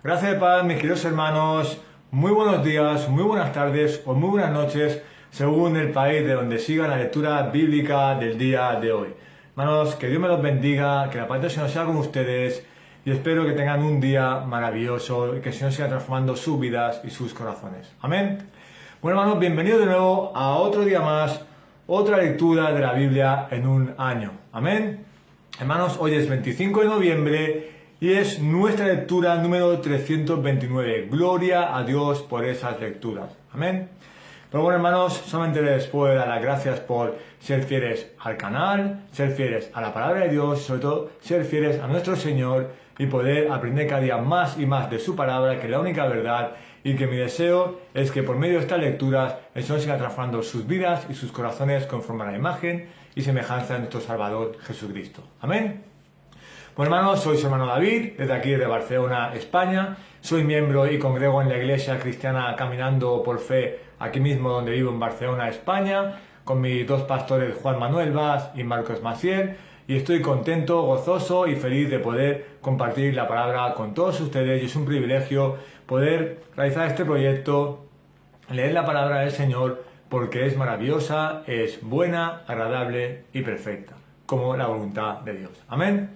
Gracias de paz, mis queridos hermanos. Muy buenos días, muy buenas tardes o muy buenas noches, según el país de donde siga la lectura bíblica del día de hoy. Hermanos, que Dios me los bendiga, que la paz del Señor sea con ustedes y espero que tengan un día maravilloso y que el Señor siga transformando sus vidas y sus corazones. Amén. Bueno, hermanos, bienvenidos de nuevo a otro día más, otra lectura de la Biblia en un año. Amén. Hermanos, hoy es 25 de noviembre y es nuestra lectura número 329. Gloria a Dios por esas lecturas. Amén. Pero bueno, hermanos, solamente les puedo dar las gracias por ser fieles al canal, ser fieles a la palabra de Dios, sobre todo ser fieles a nuestro Señor y poder aprender cada día más y más de su palabra, que es la única verdad, y que mi deseo es que por medio de estas lecturas el Señor siga transformando sus vidas y sus corazones conforme a la imagen y semejanza de nuestro Salvador Jesucristo. Amén. Bueno, hermanos, soy su hermano David, desde aquí de Barcelona, España. Soy miembro y congrego en la Iglesia Cristiana Caminando por Fe, aquí mismo donde vivo en Barcelona, España, con mis dos pastores Juan Manuel Vaz y Marcos Maciel, y estoy contento, gozoso y feliz de poder compartir la palabra con todos ustedes, y es un privilegio poder realizar este proyecto, leer la palabra del Señor, porque es maravillosa, es buena, agradable y perfecta, como la voluntad de Dios. Amén.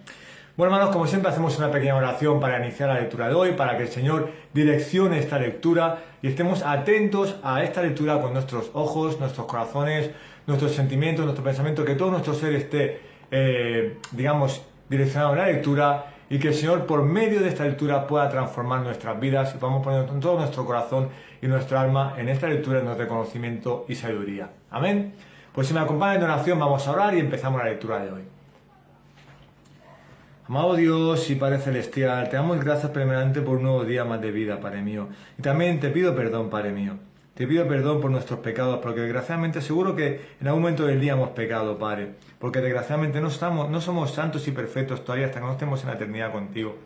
Bueno, hermanos, como siempre hacemos una pequeña oración para iniciar la lectura de hoy, para que el Señor direccione esta lectura y estemos atentos a esta lectura con nuestros ojos, nuestros corazones, nuestros sentimientos, nuestro pensamiento, que todo nuestro ser esté, direccionado en la lectura y que el Señor, por medio de esta lectura, pueda transformar nuestras vidas y podamos poner todo nuestro corazón y nuestra alma en esta lectura, en nuestro conocimiento y sabiduría. Amén. Pues si me acompañan en oración, vamos a orar y empezamos la lectura de hoy. Amado Dios y Padre Celestial, te damos gracias primeramente por un nuevo día más de vida, Padre mío. Y también te pido perdón, Padre mío. Te pido perdón por nuestros pecados, porque desgraciadamente seguro que en algún momento del día hemos pecado, Padre. Porque desgraciadamente no somos santos y perfectos todavía hasta que no estemos en la eternidad contigo.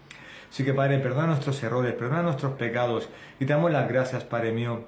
Así que, Padre, perdona nuestros errores, perdona nuestros pecados. Y te damos las gracias, Padre mío,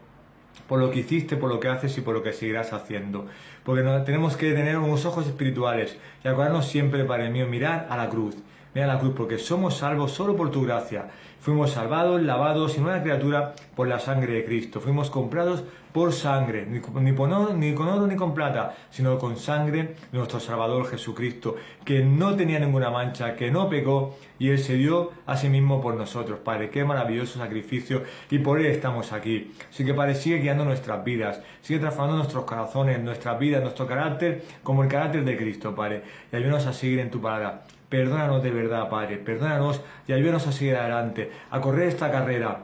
por lo que hiciste, por lo que haces y por lo que seguirás haciendo. Porque tenemos que tener unos ojos espirituales y acordarnos siempre, Padre mío, mirar a la cruz. Mira la cruz, porque somos salvos solo por tu gracia. Fuimos salvados, lavados y nueva criatura por la sangre de Cristo. Fuimos comprados por sangre, ni con oro ni con plata, sino con sangre de nuestro Salvador Jesucristo, que no tenía ninguna mancha, que no pecó, y Él se dio a sí mismo por nosotros. Padre, qué maravilloso sacrificio, y por Él estamos aquí. Así que, Padre, sigue guiando nuestras vidas, sigue transformando nuestros corazones, nuestras vidas, nuestro carácter, como el carácter de Cristo, Padre, y ayúdanos a seguir en tu palabra. Perdónanos de verdad, Padre, perdónanos y ayúdanos a seguir adelante, a correr esta carrera,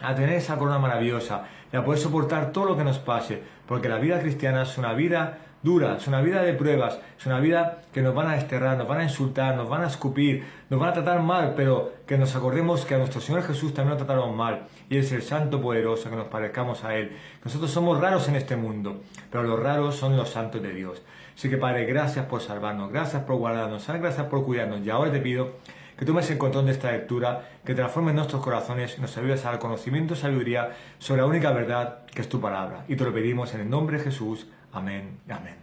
a tener esa corona maravillosa y a poder soportar todo lo que nos pase, porque la vida cristiana es una vida dura, es una vida de pruebas, es una vida que nos van a desterrar, nos van a insultar, nos van a escupir, nos van a tratar mal, pero que nos acordemos que a nuestro Señor Jesús también lo trataron mal, y es el Santo Poderoso, que nos parezcamos a Él. Nosotros somos raros en este mundo, pero los raros son los santos de Dios. Así que, Padre, gracias por salvarnos, gracias por guardarnos, gracias por cuidarnos, y ahora te pido que tomes el control de esta lectura, que transformes nuestros corazones, nos ayudes a dar conocimiento y sabiduría sobre la única verdad que es tu palabra. Y te lo pedimos en el nombre de Jesús. Amén y amén.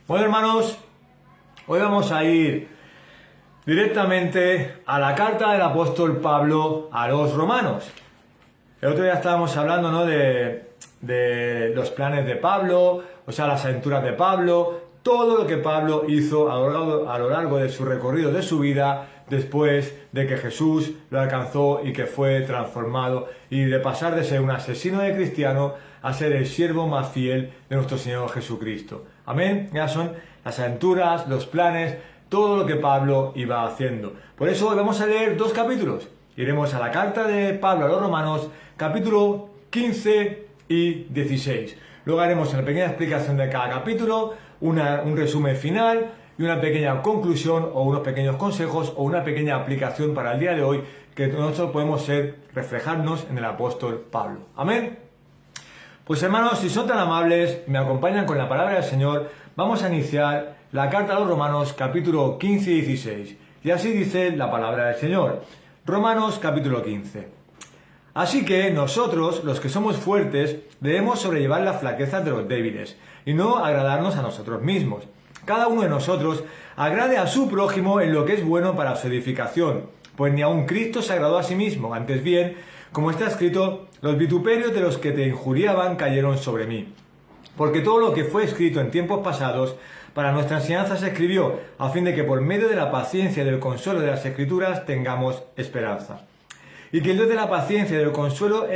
Bueno, hermanos, hoy vamos a ir directamente a la carta del apóstol Pablo a los romanos. El otro día estábamos hablando, ¿no?, de los planes de Pablo, o sea, las aventuras de Pablo, todo lo que Pablo hizo a lo largo de su recorrido de su vida, después de que Jesús lo alcanzó y que fue transformado, y de pasar de ser un asesino de cristiano a ser el siervo más fiel de nuestro Señor Jesucristo. Amén. Ya son las aventuras, los planes, todo lo que Pablo iba haciendo. Por eso hoy vamos a leer dos capítulos. Iremos a la carta de Pablo a los romanos, capítulo 15 y 16. Luego haremos una pequeña explicación de cada capítulo, un resumen final y una pequeña conclusión o unos pequeños consejos o una pequeña aplicación para el día de hoy, que nosotros podemos reflejarnos en el apóstol Pablo. Amén. Pues, hermanos, si son tan amables, me acompañan con la palabra del Señor, vamos a iniciar la carta a los romanos, capítulo 15 y 16. Y así dice la palabra del Señor. Romanos, capítulo 15. Así que nosotros, los que somos fuertes, debemos sobrellevar las flaquezas de los débiles y no agradarnos a nosotros mismos. Cada uno de nosotros agrade a su prójimo en lo que es bueno para su edificación. pues ni aun Cristo se agradó a sí mismo, antes bien, como está escrito, los vituperios de los que te injuriaban cayeron sobre mí. Porque todo lo que fue escrito en tiempos pasados, para nuestra enseñanza se escribió, a fin de que por medio de la paciencia y del consuelo de las Escrituras tengamos esperanza. Y que el Dios de la paciencia y del consuelo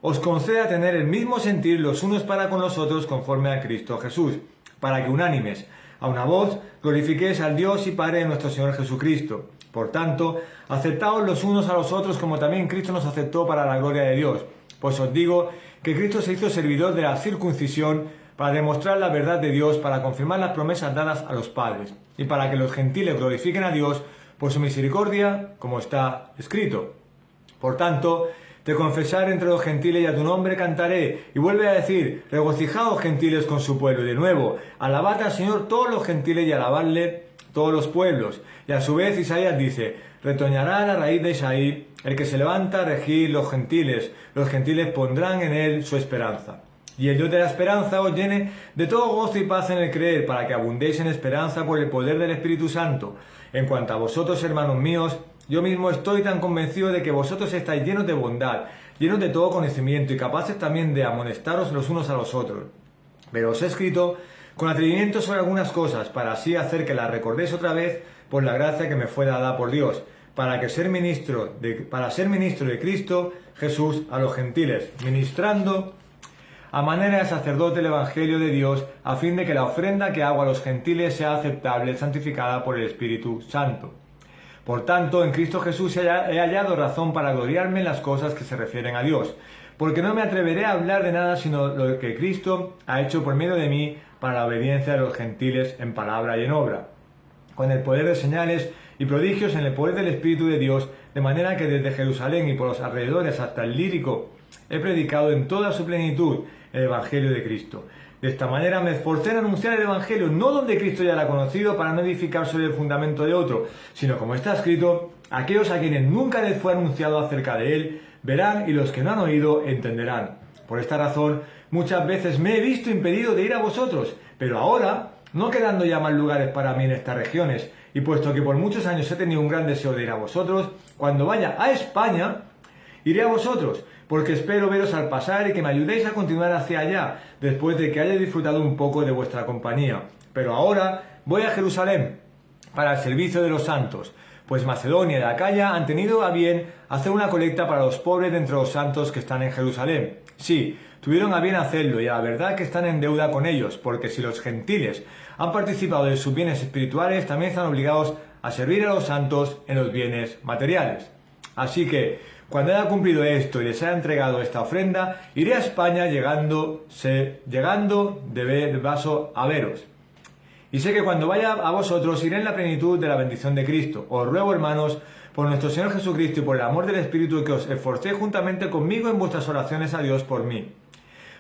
os conceda tener el mismo sentir los unos para con los otros conforme a Cristo Jesús, para que unánimes, a una voz, glorifiquéis al Dios y Padre de nuestro Señor Jesucristo. Por tanto, aceptaos los unos a los otros como también Cristo nos aceptó para la gloria de Dios. Pues os digo que Cristo se hizo servidor de la circuncisión para demostrar la verdad de Dios, para confirmar las promesas dadas a los padres, y para que los gentiles glorifiquen a Dios por su misericordia, como está escrito. Por tanto, te confesaré entre los gentiles y a tu nombre cantaré. Y vuelve a decir, regocijaos gentiles con su pueblo. Y de nuevo, alabad al Señor todos los gentiles y alabadle todos los pueblos. Y a su vez Isaías dice, retoñará la raíz de Isaí, el que se levanta a regir los gentiles pondrán en él su esperanza. Y el Dios de la esperanza os llene de todo gozo y paz en el creer, para que abundéis en esperanza por el poder del Espíritu Santo. En cuanto a vosotros, hermanos míos, yo mismo estoy tan convencido de que vosotros estáis llenos de bondad, llenos de todo conocimiento y capaces también de amonestaros los unos a los otros. Pero os he escrito con atrevimiento sobre algunas cosas, para así hacer que las recordéis otra vez por la gracia que me fue dada por Dios, para ser ministro de Cristo Jesús a los gentiles, ministrando a manera de sacerdote el Evangelio de Dios, a fin de que la ofrenda que hago a los gentiles sea aceptable, santificada por el Espíritu Santo. Por tanto, en Cristo Jesús he hallado razón para gloriarme en las cosas que se refieren a Dios, porque no me atreveré a hablar de nada sino lo que Cristo ha hecho por medio de mí para la obediencia de los gentiles en palabra y en obra, con el poder de señales y prodigios en el poder del Espíritu de Dios, de manera que desde Jerusalén y por los alrededores hasta el Lírico he predicado en toda su plenitud el Evangelio de Cristo. De esta manera me esforcé en anunciar el Evangelio, no donde Cristo ya lo ha conocido, para no edificar sobre el fundamento de otro, sino como está escrito, aquellos a quienes nunca les fue anunciado acerca de él, verán, y los que no han oído entenderán. Por esta razón, muchas veces me he visto impedido de ir a vosotros, pero ahora, no quedando ya más lugares para mí en estas regiones, y puesto que por muchos años he tenido un gran deseo de ir a vosotros, cuando vaya a España, iré a vosotros, porque espero veros al pasar y que me ayudéis a continuar hacia allá, después de que haya disfrutado un poco de vuestra compañía. Pero ahora voy a Jerusalén, para el servicio de los santos, pues Macedonia y Acaya han tenido a bien hacer una colecta para los pobres de entre los santos que están en Jerusalén. Sí, tuvieron a bien hacerlo, y a la verdad que están en deuda con ellos, porque si los gentiles han participado de sus bienes espirituales, también están obligados a servir a los santos en los bienes materiales. Así que, cuando haya cumplido esto y les haya entregado esta ofrenda, iré a España llegando de paso a veros. Y sé que cuando vaya a vosotros iré en la plenitud de la bendición de Cristo. Os ruego, hermanos, por nuestro Señor Jesucristo y por el amor del Espíritu, que os esforcéis juntamente conmigo en vuestras oraciones a Dios por mí,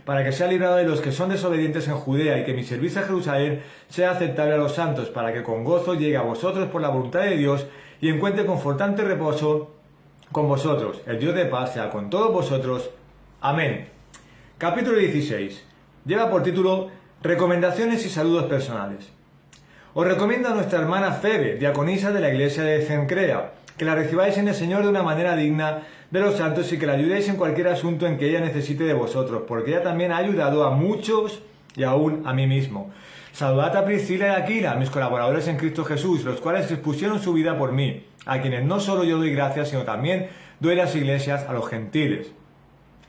para que sea librado de los que son desobedientes en Judea, y que mi servicio a Jerusalén sea aceptable a los santos, para que con gozo llegue a vosotros por la voluntad de Dios y encuentre confortante reposo con vosotros. El Dios de paz sea con todos vosotros. Amén. Capítulo 16. Lleva por título Recomendaciones y saludos personales. Os recomiendo a nuestra hermana Febe, diaconisa de la iglesia de Cencrea, que la recibáis en el Señor de una manera digna de los santos y que la ayudéis en cualquier asunto en que ella necesite de vosotros, porque ella también ha ayudado a muchos y aún a mí mismo. Saludad a Priscila y Aquila, mis colaboradores en Cristo Jesús, los cuales expusieron su vida por mí, a quienes no solo yo doy gracias, sino también doy las iglesias a los gentiles.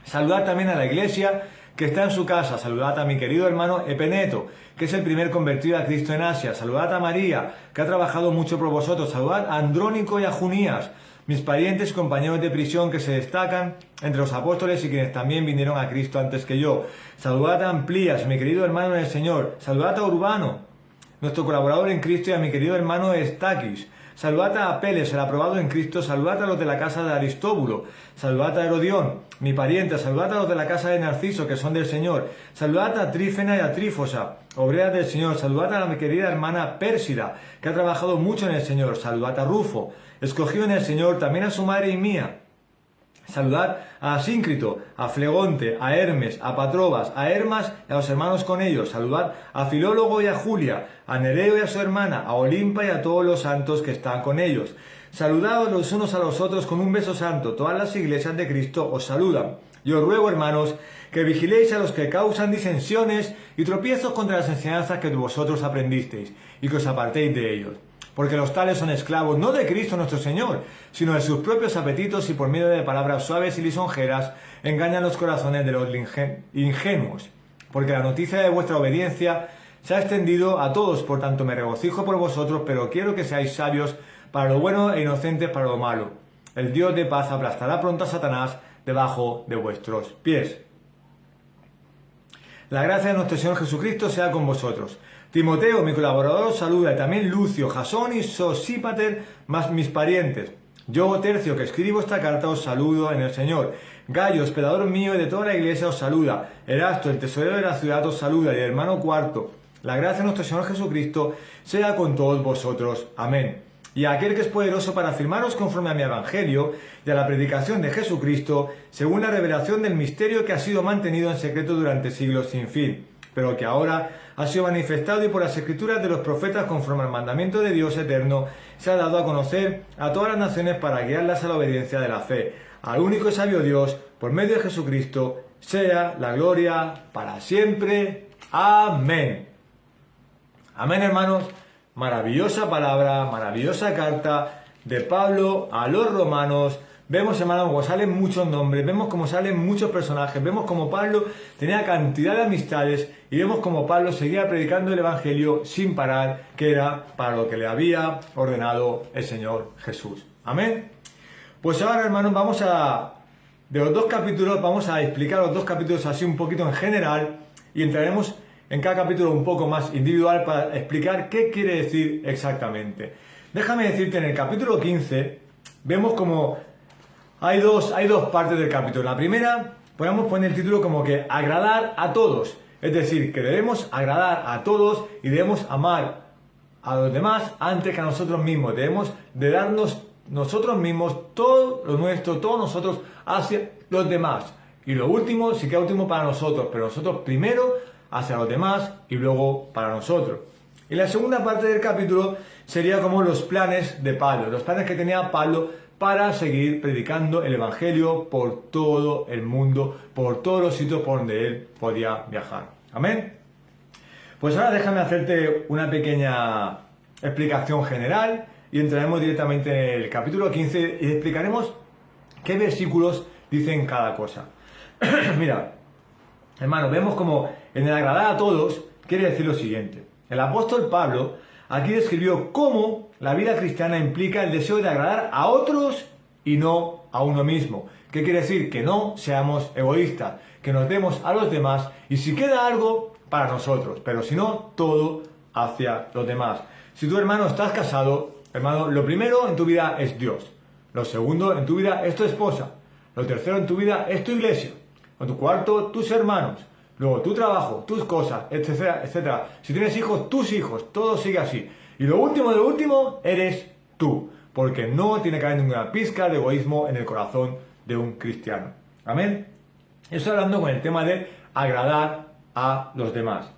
Saludad también a la iglesia que está en su casa. Saludad a mi querido hermano Epeneto, que es el primer convertido a Cristo en Asia. Saludad a María, que ha trabajado mucho por vosotros. Saludad a Andrónico y a Junías, mis parientes y compañeros de prisión que se destacan entre los apóstoles y quienes también vinieron a Cristo antes que yo. Saludad a Amplías, mi querido hermano en el Señor. Saludad a Urbano, nuestro colaborador en Cristo, y a mi querido hermano Estaquis. Saludad a Apeles, el aprobado en Cristo. Saludad a los de la casa de Aristóbulo. Saludad a Herodión, mi pariente. Saludad a los de la casa de Narciso, que son del Señor. Saludad a Trífena y a Trífosa, obreras del Señor. Saludad a mi querida hermana Pérsida, que ha trabajado mucho en el Señor. Saludad a Rufo, escogido en el Señor, también a su madre y mía. Saludad a Asíncrito, a Flegonte, a Hermes, a Patrobas, a Hermas y a los hermanos con ellos. Saludad a Filólogo y a Julia, a Nereo y a su hermana, a Olimpa y a todos los santos que están con ellos. Saludaos los unos a los otros con un beso santo. Todas las iglesias de Cristo os saludan. Y os ruego, hermanos, que vigiléis a los que causan disensiones y tropiezos contra las enseñanzas que vosotros aprendisteis, y que os apartéis de ellos. Porque los tales son esclavos no de Cristo nuestro Señor, sino de sus propios apetitos, y por medio de palabras suaves y lisonjeras engañan los corazones de los ingenuos. Porque la noticia de vuestra obediencia se ha extendido a todos, por tanto me regocijo por vosotros, pero quiero que seáis sabios para lo bueno e inocentes para lo malo. El Dios de paz aplastará pronto a Satanás debajo de vuestros pies. La gracia de nuestro Señor Jesucristo sea con vosotros. Timoteo, mi colaborador, os saluda, y también Lucio, Jasón y Sosípater, más mis parientes. Yo, Tercio, que escribo esta carta, os saludo en el Señor. Gayo, hospedador mío y de toda la iglesia, os saluda. Erasto, el tesorero de la ciudad, os saluda, y el hermano Cuarto. La gracia de nuestro Señor Jesucristo sea con todos vosotros. Amén. Y a aquel que es poderoso para afirmaros conforme a mi evangelio y a la predicación de Jesucristo, según la revelación del misterio que ha sido mantenido en secreto durante siglos sin fin, pero que ahora ha sido manifestado y por las escrituras de los profetas conforme al mandamiento de Dios eterno, se ha dado a conocer a todas las naciones para guiarlas a la obediencia de la fe. Al único y sabio Dios, por medio de Jesucristo, sea la gloria para siempre. Amén. Amén, hermanos. Maravillosa palabra, maravillosa carta de Pablo a los romanos. Vemos, hermanos, como salen muchos nombres, vemos cómo salen muchos personajes, vemos cómo Pablo tenía cantidad de amistades y vemos cómo Pablo seguía predicando el Evangelio sin parar, que era para lo que le había ordenado el Señor Jesús. Amén. Pues ahora, hermanos, de los dos capítulos, vamos a explicar los dos capítulos así un poquito en general y entraremos en cada capítulo un poco más individual para explicar qué quiere decir exactamente. Déjame decirte, en el capítulo 15 vemos como hay dos partes del capítulo. La primera, podemos poner el título como que agradar a todos. Es decir, que debemos agradar a todos y debemos amar a los demás antes que a nosotros mismos. Debemos de darnos nosotros mismos todo lo nuestro, todos nosotros hacia los demás. Y lo último, sí que es último para nosotros, pero nosotros primero hacia los demás y luego para nosotros. Y la segunda parte del capítulo sería como los planes de Pablo, los planes que tenía Pablo para seguir predicando el Evangelio por todo el mundo, por todos los sitios por donde él podía viajar. Amén. Pues ahora déjame hacerte una pequeña explicación general y entraremos directamente en el capítulo 15 y explicaremos qué versículos dicen cada cosa. Mira, hermano, vemos como en el agradar a todos quiere decir lo siguiente. El apóstol Pablo aquí describió cómo la vida cristiana implica el deseo de agradar a otros y no a uno mismo. ¿Qué quiere decir? Que no seamos egoístas, que nos demos a los demás y si queda algo para nosotros, pero si no, todo hacia los demás. Si tú, hermano, estás casado, hermano, lo primero en tu vida es Dios. Lo segundo en tu vida es tu esposa. Lo tercero en tu vida es tu iglesia. Lo cuarto, tus hermanos. Luego tu trabajo, tus cosas, etcétera, etcétera. Si tienes hijos, tus hijos. Todo sigue así. Y lo último de lo último eres tú. Porque no tiene que haber ninguna pizca de egoísmo en el corazón de un cristiano. Amén. Estoy hablando con el tema de agradar a los demás.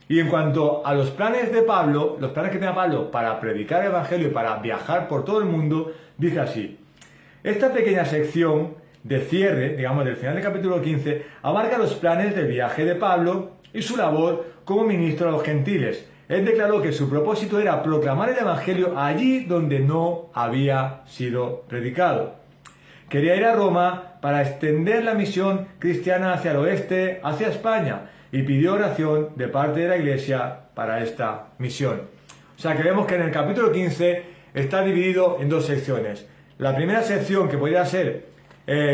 Y en cuanto a los planes de Pablo, los planes que tenía Pablo para predicar el Evangelio y para viajar por todo el mundo, dice así. Esta pequeña sección de cierre, digamos, del final del capítulo 15, abarca los planes de viaje de Pablo y su labor como ministro a los gentiles. Él declaró que su propósito era proclamar el Evangelio allí donde no había sido predicado. Quería ir a Roma para extender la misión cristiana hacia el oeste, hacia España, y pidió oración de parte de la Iglesia para esta misión. O sea que vemos que en el capítulo 15 está dividido en dos secciones. La primera sección, que podría ser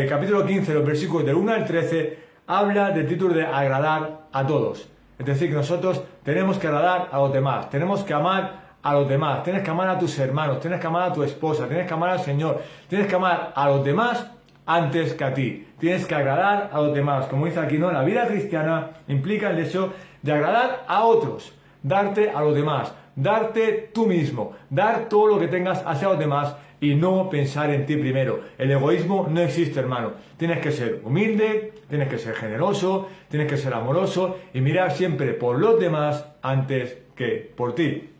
capítulo 15, los versículos del 1 al 13, habla del título de agradar a todos. Es decir, que nosotros tenemos que agradar a los demás, tenemos que amar a los demás, tienes que amar a tus hermanos, tienes que amar a tu esposa, tienes que amar al Señor, tienes que amar a los demás antes que a ti, tienes que agradar a los demás. Como dice aquí, ¿no? La vida cristiana implica el deseo de agradar a otros, darte a los demás, darte tú mismo, dar todo lo que tengas hacia los demás y no pensar en ti primero. El egoísmo no existe, hermano. Tienes que ser humilde, tienes que ser generoso, tienes que ser amoroso y mirar siempre por los demás antes que por ti.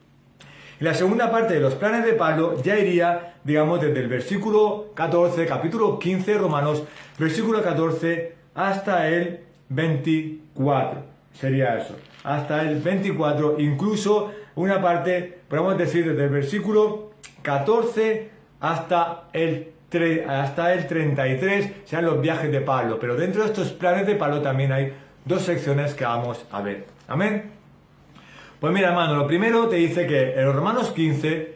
Y la segunda parte de los planes de Pablo ya iría, digamos, desde el versículo 14, capítulo 15 de Romanos, versículo 14 hasta el 24. Sería eso, hasta el 24, incluso una parte, podemos decir, desde el versículo 14 hasta el 33, sean los viajes de Pablo. Pero dentro de estos planes de Pablo también hay dos secciones que vamos a ver. Amén. Pues mira, hermano, lo primero te dice que en los Romanos 15,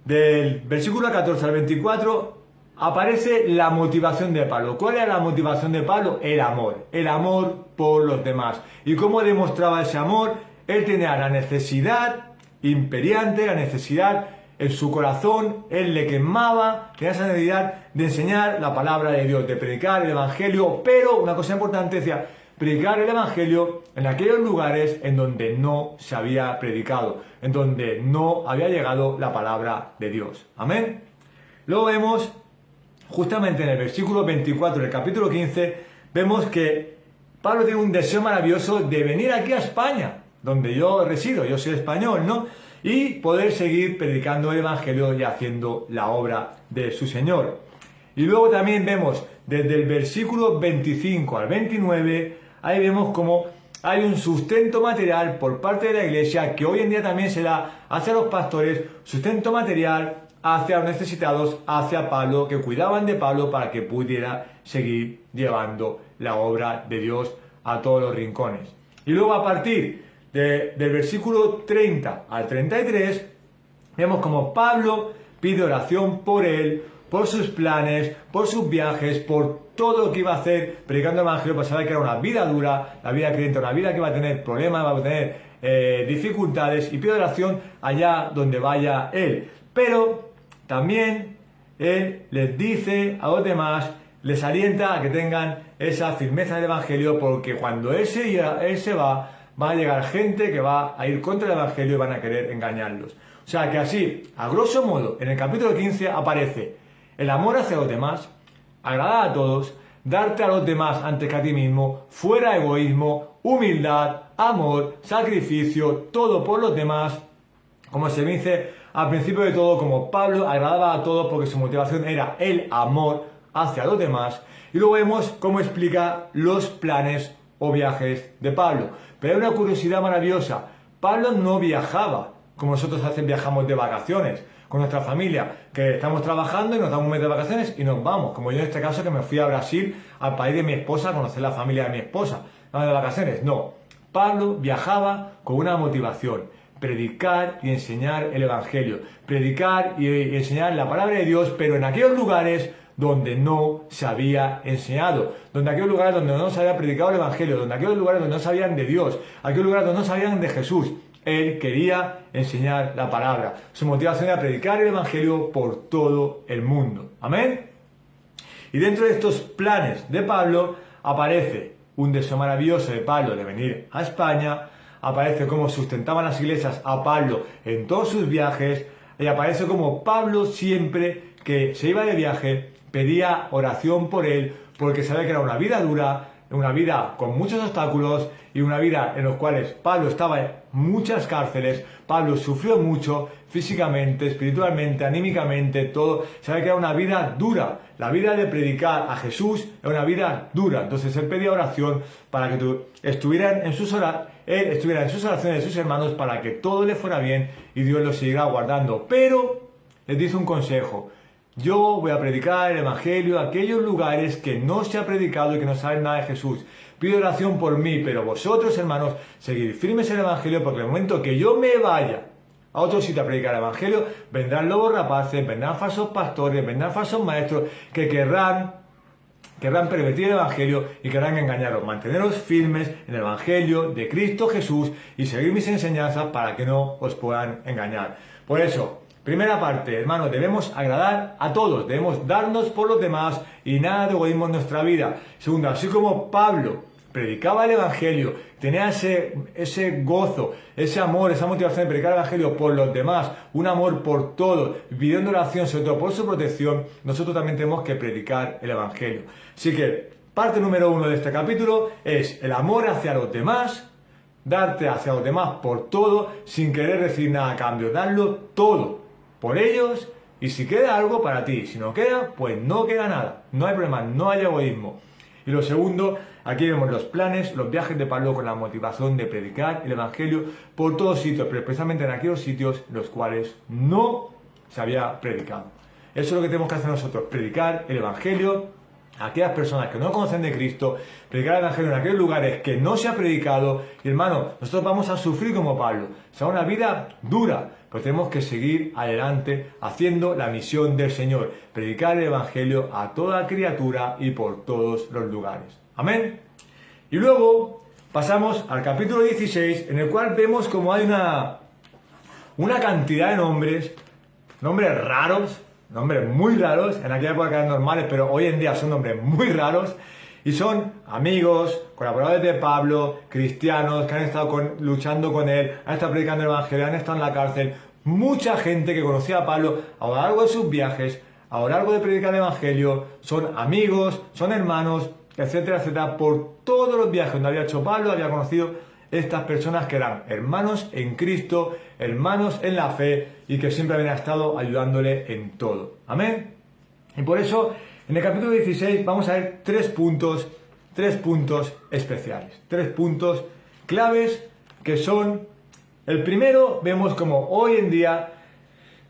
del versículo 14 al 24, aparece la motivación de Pablo. ¿Cuál era la motivación de Pablo? El amor por los demás. ¿Y cómo demostraba ese amor? Él tenía la necesidad imperiante, la necesidad en su corazón, él le quemaba, tenía esa necesidad de enseñar la palabra de Dios, de predicar el Evangelio, pero una cosa importante decía, predicar el Evangelio en aquellos lugares en donde no se había predicado, en donde no había llegado la palabra de Dios. Amén. Luego vemos, justamente en el versículo 24 del capítulo 15, vemos que Pablo tiene un deseo maravilloso de venir aquí a España, donde yo resido, yo soy español, ¿no? Y poder seguir predicando el Evangelio y haciendo la obra de su Señor. Y luego también vemos desde el versículo 25 al 29, ahí vemos como hay un sustento material por parte de la iglesia que hoy en día también se da hacia los pastores, sustento material hacia los necesitados, hacia Pablo, que cuidaban de Pablo para que pudiera seguir llevando la obra de Dios a todos los rincones. Y luego a partir del versículo 30 al 33, vemos como Pablo pide oración por él, por sus planes, por sus viajes, por todo lo que iba a hacer predicando el Evangelio, pues saber que era una vida dura, la vida creyente, una vida que va a tener problemas, va a tener dificultades, y pide oración allá donde vaya él. Pero también él les dice a los demás, les alienta a que tengan esa firmeza del Evangelio, porque cuando él se va a llegar gente que va a ir contra el Evangelio y van a querer engañarlos. O sea que así, a grosso modo, en el capítulo 15 aparece el amor hacia los demás, agradar a todos, darte a los demás antes que a ti mismo, fuera egoísmo, humildad, amor, sacrificio, todo por los demás, como se dice al principio de todo, como Pablo agradaba a todos porque su motivación era el amor hacia los demás. Y luego vemos cómo explica los planes o viajes de Pablo. Pero hay una curiosidad maravillosa. Pablo no viajaba como nosotros viajamos de vacaciones con nuestra familia, que estamos trabajando y nos damos un mes de vacaciones y nos vamos. Como yo en este caso, que me fui a Brasil, al país de mi esposa, a conocer la familia de mi esposa. ¿No de vacaciones? No. Pablo viajaba con una motivación: predicar y enseñar el Evangelio. Predicar y enseñar la palabra de Dios, pero en aquellos lugares donde no se había enseñado, donde aquellos lugares donde no se había predicado el Evangelio, donde aquellos lugares donde no sabían de Dios, aquellos lugares donde no sabían de Jesús. Él quería enseñar la palabra. Su motivación era predicar el Evangelio por todo el mundo. Amén. Y dentro de estos planes de Pablo aparece un deseo maravilloso de Pablo de venir a España, aparece cómo sustentaban las iglesias a Pablo en todos sus viajes, y aparece como Pablo siempre que se iba de viaje pedía oración por él, porque sabía que era una vida dura, una vida con muchos obstáculos y una vida en los cuales Pablo estaba en muchas cárceles. Pablo sufrió mucho físicamente, espiritualmente, anímicamente, todo. Sabía que era una vida dura. La vida de predicar a Jesús era una vida dura. Entonces él pedía oración para que estuvieran en sus oraciones de sus hermanos, para que todo le fuera bien y Dios lo siguiera guardando. Pero les dice un consejo: yo voy a predicar el Evangelio a aquellos lugares que no se ha predicado y que no saben nada de Jesús. Pido oración por mí, pero vosotros, hermanos, seguid firmes en el Evangelio, porque en el momento que yo me vaya a otro sitio a predicar el Evangelio, vendrán lobos rapaces, vendrán falsos pastores, vendrán falsos maestros que querrán pervertir el Evangelio y querrán engañaros. Manteneros firmes en el Evangelio de Cristo Jesús y seguir mis enseñanzas para que no os puedan engañar. Por eso, primera parte, hermanos, debemos agradar a todos, debemos darnos por los demás y nada de egoísmo en nuestra vida. Segundo, así como Pablo predicaba el Evangelio, tenía ese gozo, ese amor, esa motivación de predicar el Evangelio por los demás, un amor por todos, pidiendo oración sobre todo por su protección, nosotros también tenemos que predicar el Evangelio. Así que parte número 1 de este capítulo es el amor hacia los demás, darte hacia los demás por todo sin querer recibir nada a cambio, darlo todo por ellos y si queda algo para ti, si no queda, pues no queda nada, no hay problema, no hay egoísmo. Y lo segundo, aquí vemos los planes, los viajes de Pablo con la motivación de predicar el Evangelio por todos sitios, pero precisamente en aquellos sitios en los cuales no se había predicado. Eso es lo que tenemos que hacer nosotros, predicar el Evangelio a aquellas personas que no conocen de Cristo, predicar el Evangelio en aquellos lugares que no se ha predicado. Y hermano, nosotros vamos a sufrir como Pablo, será una vida dura, pero tenemos que seguir adelante haciendo la misión del Señor, predicar el Evangelio a toda criatura y por todos los lugares. Amén. Y luego pasamos al capítulo 16, en el cual vemos como hay una cantidad de nombres raros, nombres muy raros, en aquella época eran normales, pero hoy en día son nombres muy raros, y son amigos, colaboradores de Pablo, cristianos que han estado luchando con él, han estado predicando el Evangelio, han estado en la cárcel, mucha gente que conocía a Pablo a lo largo de sus viajes, a lo largo de predicar el Evangelio, son amigos, son hermanos, etcétera, etcétera, por todos los viajes donde había hecho Pablo, había conocido estas personas que eran hermanos en Cristo, hermanos en la fe y que siempre habían estado ayudándole en todo. Amén. Y por eso, en el capítulo 16 vamos a ver tres puntos especiales, 3 puntos claves que son, el primero, vemos como hoy en día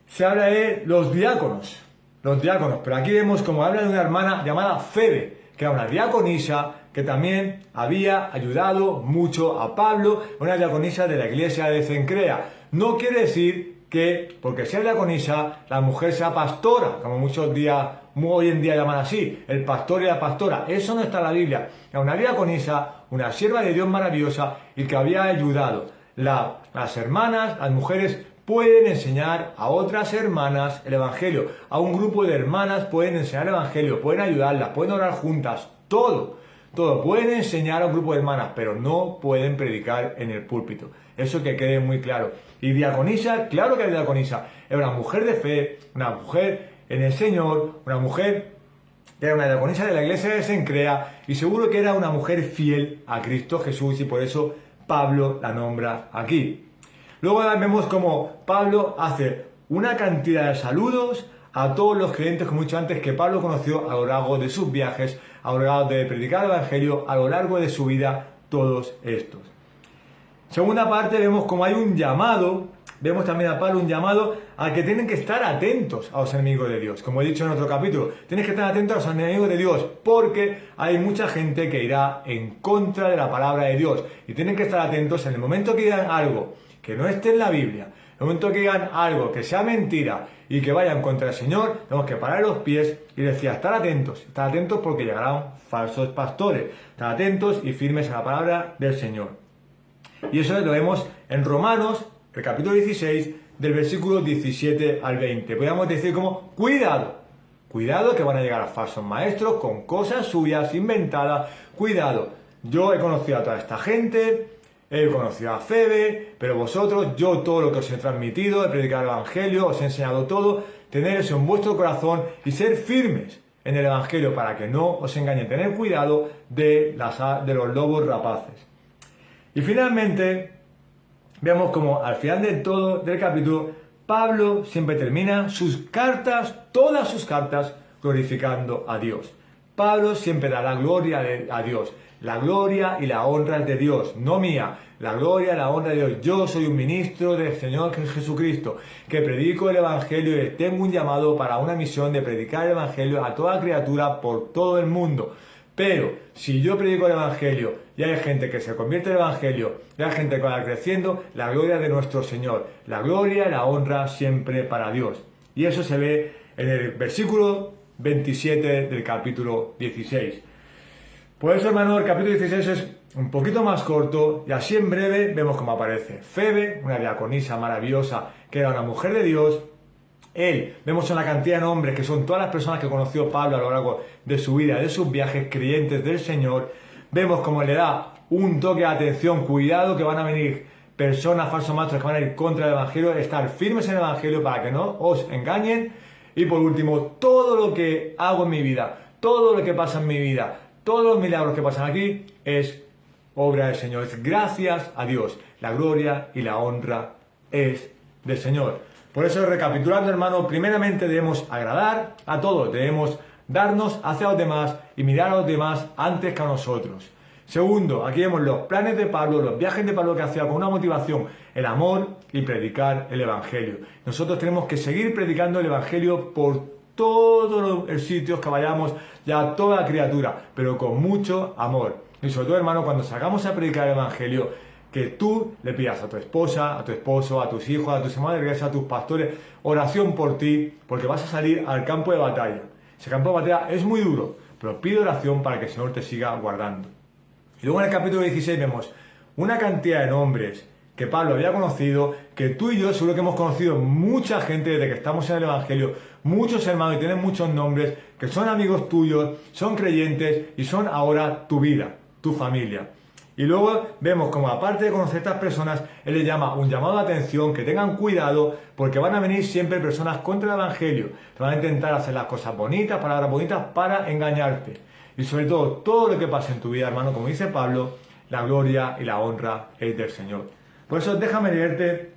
se habla de los diáconos, pero aquí vemos como habla de una hermana llamada Febe, que era una diaconisa que también había ayudado mucho a Pablo, una diaconisa de la iglesia de Cencrea. No quiere decir que, porque sea diaconisa, la mujer sea pastora, como muchos hoy en día llaman así, el pastor y la pastora. Eso no está en la Biblia. Era una diaconisa, una sierva de Dios maravillosa y que había ayudado. Las hermanas, las mujeres, pueden enseñar a otras hermanas el Evangelio. A un grupo de hermanas pueden enseñar el Evangelio, pueden ayudarlas, pueden orar juntas, todo. Pueden enseñar a un grupo de hermanas, pero no pueden predicar en el púlpito. Eso que quede muy claro. Y diaconisa, claro que era diaconisa. Era una mujer de fe, una mujer en el Señor, una mujer que era una diaconisa de la iglesia de Cencrea y seguro que era una mujer fiel a Cristo Jesús y por eso Pablo la nombra aquí. Luego vemos como Pablo hace una cantidad de saludos a todos los creyentes, como he dicho antes, que Pablo conoció a lo largo de sus viajes, a lo largo de predicar el Evangelio, a lo largo de su vida, todos estos. Segunda parte, vemos como hay un llamado, vemos también a Pablo un llamado a que tienen que estar atentos a los enemigos de Dios. Como he dicho en otro capítulo, tienes que estar atentos a los enemigos de Dios, porque hay mucha gente que irá en contra de la palabra de Dios. Y tienen que estar atentos en el momento que digan algo que no esté en la Biblia, en el momento que digan algo que sea mentira y que vayan contra el Señor, tenemos que parar los pies y decir, estar atentos porque llegarán falsos pastores, estar atentos y firmes a la palabra del Señor. Y eso lo vemos en Romanos, el capítulo 16, del versículo 17 al 20. Podríamos decir como, cuidado que van a llegar a falsos maestros con cosas suyas, inventadas, cuidado. Yo he conocido a toda esta gente, he conocido a Febe, pero vosotros, yo todo lo que os he transmitido, he predicado el Evangelio, os he enseñado todo, tener eso en vuestro corazón y ser firmes en el Evangelio para que no os engañen. Tener cuidado de los lobos rapaces. Y finalmente, vemos como al final de todo del capítulo, Pablo siempre termina sus cartas, todas sus cartas, glorificando a Dios. Pablo siempre da la gloria a Dios. La gloria y la honra es de Dios, no mía. La gloria y la honra de Dios. Yo soy un ministro del Señor Jesucristo, que predico el Evangelio y tengo un llamado para una misión de predicar el Evangelio a toda criatura por todo el mundo. Pero si yo predico el Evangelio y hay gente que se convierte en el Evangelio y hay gente que va creciendo, la gloria de nuestro Señor. La gloria y la honra siempre para Dios. Y eso se ve en el versículo 27 del capítulo 16. Por eso, hermano, el capítulo 16 es un poquito más corto y así en breve vemos cómo aparece Febe, una diaconisa maravillosa que era una mujer de Dios. Vemos una cantidad de nombres que son todas las personas que conoció Pablo a lo largo de su vida, de sus viajes, creyentes del Señor. Vemos cómo le da un toque de atención, cuidado que van a venir personas, falsos maestros que van a ir contra el Evangelio, estar firmes en el Evangelio para que no os engañen. Y por último, todo lo que hago en mi vida, todo lo que pasa en mi vida, todos los milagros que pasan aquí es obra del Señor. Es gracias a Dios. La gloria y la honra es del Señor. Por eso, recapitulando, hermano, primeramente debemos agradar a todos, debemos darnos hacia los demás y mirar a los demás antes que a nosotros. Segundo, aquí vemos los planes de Pablo, los viajes de Pablo que hacía con una motivación, el amor y predicar el Evangelio. Nosotros tenemos que seguir predicando el Evangelio por todos los sitios que vayamos, ya toda criatura, pero con mucho amor. Y sobre todo, hermano, cuando salgamos a predicar el Evangelio, que tú le pidas a tu esposa, a tu esposo, a tus hijos, a tus hermanos de iglesia, a tus pastores, oración por ti, porque vas a salir al campo de batalla. Ese campo de batalla es muy duro, pero pide oración para que el Señor te siga guardando. Y luego en el capítulo 16 vemos una cantidad de nombres que Pablo había conocido, que tú y yo seguro que hemos conocido mucha gente desde que estamos en el Evangelio, muchos hermanos y tienen muchos nombres, que son amigos tuyos, son creyentes y son ahora tu vida, tu familia. Y luego vemos como aparte de conocer a estas personas, él les llama un llamado de atención, que tengan cuidado, porque van a venir siempre personas contra el Evangelio, que van a intentar hacer las cosas bonitas, palabras bonitas, para engañarte. Y sobre todo lo que pasa en tu vida, hermano, como dice Pablo, la gloria y la honra es del Señor. Por eso déjame leerte,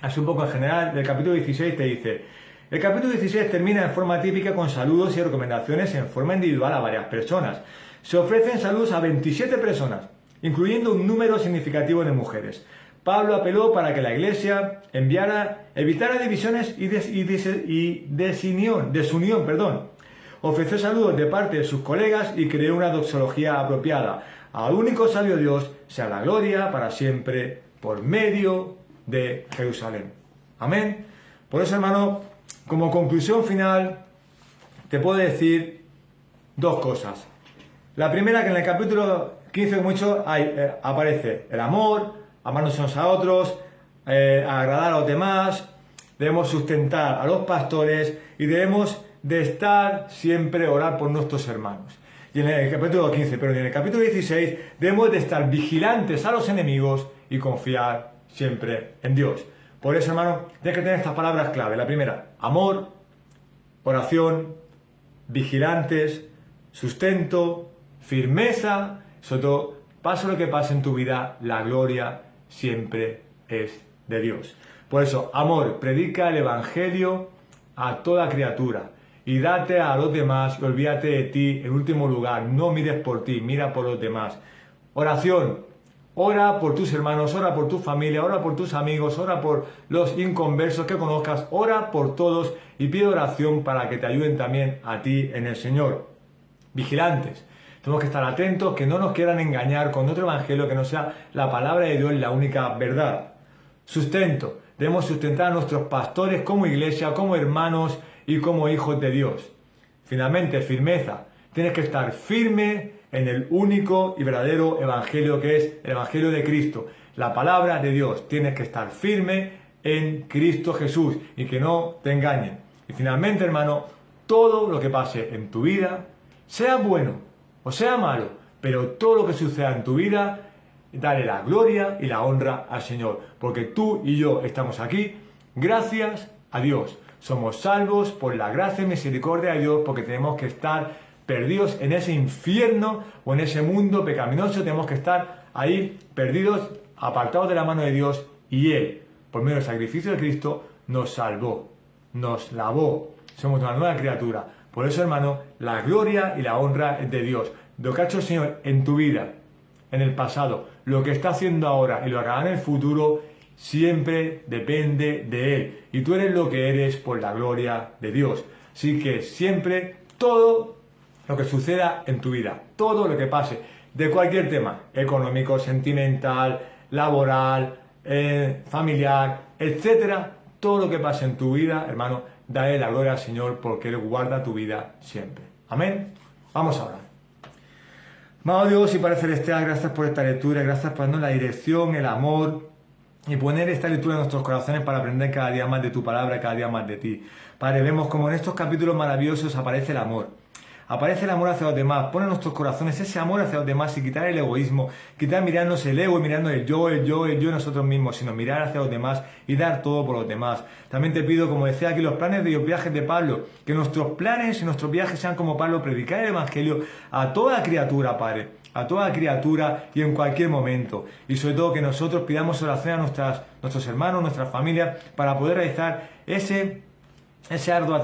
así un poco en general, del capítulo 16 te dice: el capítulo 16 termina en forma típica con saludos y recomendaciones en forma individual a varias personas. Se ofrecen saludos a 27 personas, incluyendo un número significativo de mujeres. Pablo apeló para que la iglesia evitara divisiones y desunión. Ofreció saludos de parte de sus colegas y creó una doxología apropiada. Al único sabio Dios sea la gloria para siempre por medio de Jerusalén. Amén. Por eso, hermano, como conclusión final, te puedo decir dos cosas. La primera, que en el capítulo 15 mucho aparece el amor, amarnos unos a otros, agradar a los demás, debemos sustentar a los pastores y debemos de estar siempre, orar por nuestros hermanos. Y en el capítulo 15, pero en el capítulo 16 debemos de estar vigilantes a los enemigos y confiar siempre en Dios. Por eso, hermano, tienes que tener estas palabras clave. La primera, amor, oración, vigilantes, sustento, firmeza, sobre todo, pase lo que pase en tu vida, la gloria siempre es de Dios. Por eso, amor, predica el Evangelio a toda criatura y date a los demás y olvídate de ti en último lugar. No mires por ti, mira por los demás. Oración, ora por tus hermanos, ora por tu familia, ora por tus amigos, ora por los inconversos que conozcas, ora por todos y pide oración para que te ayuden también a ti en el Señor. Vigilantes. Tenemos que estar atentos, que no nos quieran engañar con otro evangelio que no sea la palabra de Dios la única verdad. Sustento. Debemos sustentar a nuestros pastores como iglesia, como hermanos y como hijos de Dios. Finalmente, firmeza. Tienes que estar firme en el único y verdadero evangelio que es el evangelio de Cristo, la palabra de Dios. Tienes que estar firme en Cristo Jesús y que no te engañen. Y finalmente, hermano, todo lo que pase en tu vida, sea bueno o sea malo, pero todo lo que suceda en tu vida, dale la gloria y la honra al Señor, porque tú y yo estamos aquí gracias a Dios. Somos salvos por la gracia y misericordia de Dios, porque tenemos que estar perdidos en ese infierno o en ese mundo pecaminoso. Tenemos que estar ahí perdidos, apartados de la mano de Dios, y Él, por medio del sacrificio de Cristo, nos salvó, nos lavó. Somos una nueva criatura. Por eso, hermano, la gloria y la honra es de Dios. Lo que ha hecho el Señor en tu vida, en el pasado, lo que está haciendo ahora y lo que hará en el futuro, siempre depende de Él. Y tú eres lo que eres por la gloria de Dios. Así que siempre, todo lo que suceda en tu vida, todo lo que pase, de cualquier tema, económico, sentimental, laboral, familiar, etcétera, todo lo que pase en tu vida, hermano, dale la gloria al Señor, porque Él guarda tu vida siempre. Amén. Vamos a orar. Amado Dios y Padre Celestial, gracias por esta lectura, gracias por darnos la dirección, el amor y poner esta lectura en nuestros corazones para aprender cada día más de tu palabra, cada día más de ti. Padre, vemos como en estos capítulos maravillosos aparece el amor. aparece el amor hacia los demás, pone en nuestros corazones ese amor hacia los demás y quitar el egoísmo, quitar mirarnos el ego y mirando el yo nosotros mismos, sino mirar hacia los demás y dar todo por los demás. También te pido, como decía aquí, los planes de los viajes de Pablo, que nuestros planes y nuestros viajes sean como Pablo, predicar el Evangelio a toda criatura, Padre, a toda criatura y en cualquier momento. Y sobre todo que nosotros pidamos oración a nuestros hermanos, nuestras familias, para poder realizar esa ardua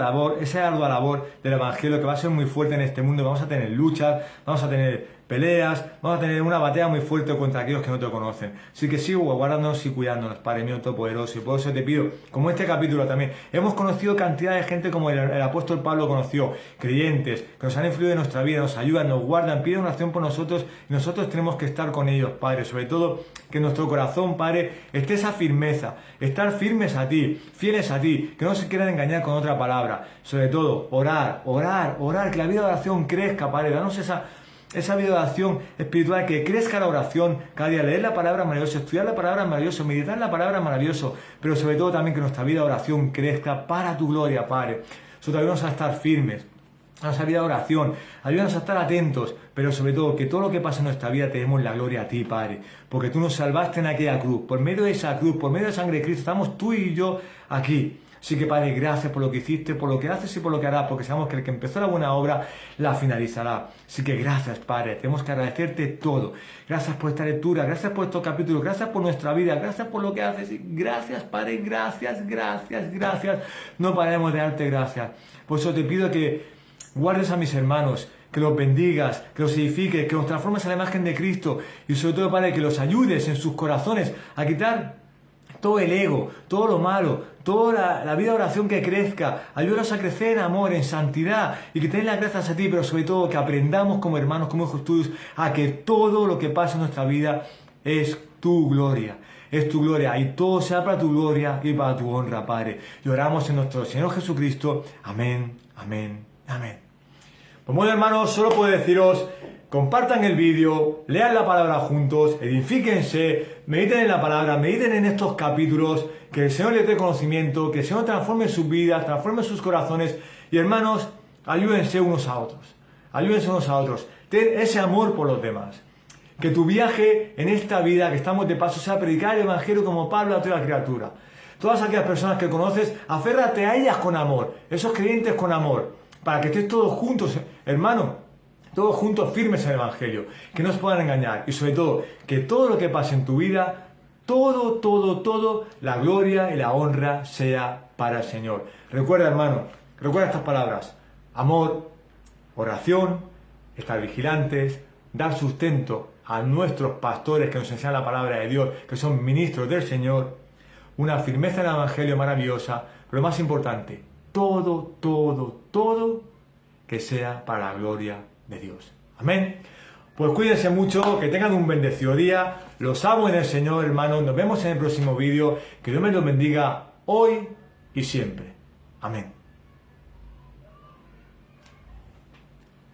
labor del Evangelio, que va a ser muy fuerte en este mundo. Vamos a tener luchas, vamos a tener peleas, vamos a tener una batalla muy fuerte contra aquellos que no te conocen. Así que sigo guardándonos y cuidándonos, Padre mío Todopoderoso. Y por eso te pido, como este capítulo también, hemos conocido cantidad de gente como el apóstol Pablo conoció, creyentes, que nos han influido en nuestra vida, nos ayudan, nos guardan, piden oración por nosotros y nosotros tenemos que estar con ellos, Padre. Sobre todo, que en nuestro corazón, Padre, esté esa firmeza, estar firmes a ti, fieles a ti, que no se quieran engañar con otra palabra. Sobre todo, orar, que la vida de oración crezca, Padre. Danos esa vida de oración espiritual, que crezca la oración cada día, leer la palabra maravilloso, estudiar la palabra maravilloso, meditar la palabra maravilloso, pero sobre todo también que nuestra vida de oración crezca para tu gloria, Padre. Eso ayúdanos a estar firmes, a nuestra vida de oración, ayúdanos a estar atentos, pero sobre todo que todo lo que pasa en nuestra vida te demos la gloria a ti, Padre, porque tú nos salvaste en aquella cruz, por medio de esa cruz, por medio de la sangre de Cristo, estamos tú y yo aquí. Así que, Padre, gracias por lo que hiciste, por lo que haces y por lo que harás, porque sabemos que el que empezó la buena obra la finalizará. Así que gracias, Padre, tenemos que agradecerte todo. Gracias por esta lectura, gracias por estos capítulos, gracias por nuestra vida, gracias por lo que haces. Y gracias, Padre, gracias. No paremos de darte gracias. Por eso te pido que guardes a mis hermanos, que los bendigas, que los edifiques, que los transformes a la imagen de Cristo y sobre todo, Padre, que los ayudes en sus corazones a quitar todo el ego, todo lo malo, toda la vida de oración que crezca. Ayúdanos a crecer en amor, en santidad y que te den las gracias a ti, pero sobre todo que aprendamos como hermanos, como hijos tuyos, a que todo lo que pasa en nuestra vida es tu gloria. Es tu gloria y todo sea para tu gloria y para tu honra, Padre. Y oramos en nuestro Señor Jesucristo. Amén, amén, amén. Pues bueno, hermanos, solo puedo deciros: compartan el vídeo, lean la palabra juntos, edifíquense, mediten en la palabra, mediten en estos capítulos, que el Señor les dé conocimiento, que el Señor transforme sus vidas, transforme sus corazones. Y hermanos, ayúdense unos a otros, ten ese amor por los demás. Que tu viaje en esta vida que estamos de paso sea predicar el Evangelio como Pablo a toda criatura. Todas aquellas personas que conoces, aférrate a ellas con amor, esos creyentes con amor, para que estés todos juntos, hermano, todos juntos firmes en el Evangelio, que no os puedan engañar y sobre todo que todo lo que pase en tu vida, todo, la gloria y la honra sea para el Señor. Recuerda, hermano, recuerda estas palabras: amor, oración, estar vigilantes, dar sustento a nuestros pastores que nos enseñan la palabra de Dios, que son ministros del Señor, una firmeza en el Evangelio maravillosa, pero lo más importante, todo que sea para la gloria de Dios. Amén. Pues cuídense mucho, que tengan un bendecido día. Los amo en el Señor, hermanos. Nos vemos en el próximo vídeo. Que Dios me los bendiga hoy y siempre. Amén.